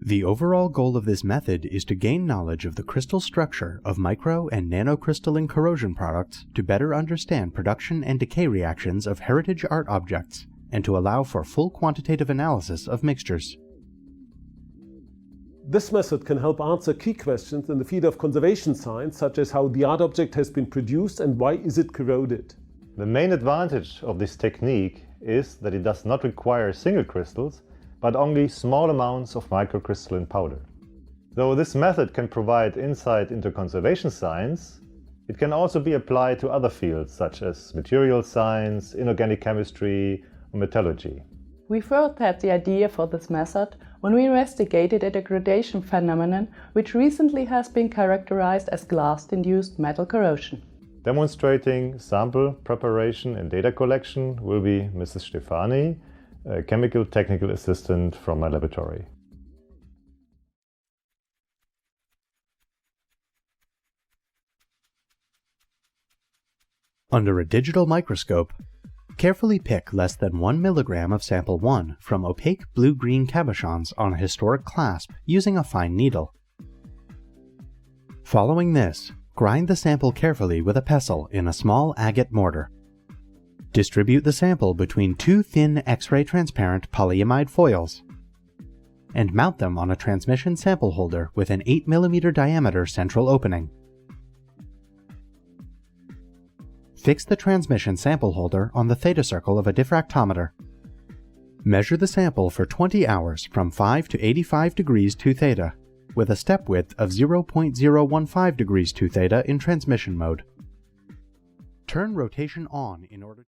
The overall goal of this method is to gain knowledge of the crystal structure of micro and nanocrystalline corrosion products to better understand production and decay reactions of heritage art objects, and to allow for full quantitative analysis of mixtures. This method can help answer key questions in the field of conservation science, such as how the art object has been produced and why is it corroded. The main advantage of this technique is that it does not require single crystals, but only small amounts of microcrystalline powder. Though this method can provide insight into conservation science, it can also be applied to other fields such as material science, inorganic chemistry, or metallurgy. We first had the idea for this method when we investigated a degradation phenomenon which recently has been characterized as glass-induced metal corrosion. Demonstrating sample preparation and data collection will be Mrs. Stefani, a chemical technical assistant from my laboratory. Under a digital microscope, carefully pick less than 1 milligram of sample 1 from opaque blue-green cabochons on a historic clasp using a fine needle. Following this, grind the sample carefully with a pestle in a small agate mortar. Distribute the sample between 2 thin X-ray transparent polyamide foils and mount them on a transmission sample holder with an 8 mm diameter central opening. Fix the transmission sample holder on the theta circle of a diffractometer. Measure the sample for 20 hours from 5 to 85 degrees 2 theta with a step width of 0.015 degrees 2 theta in transmission mode. Turn rotation on in order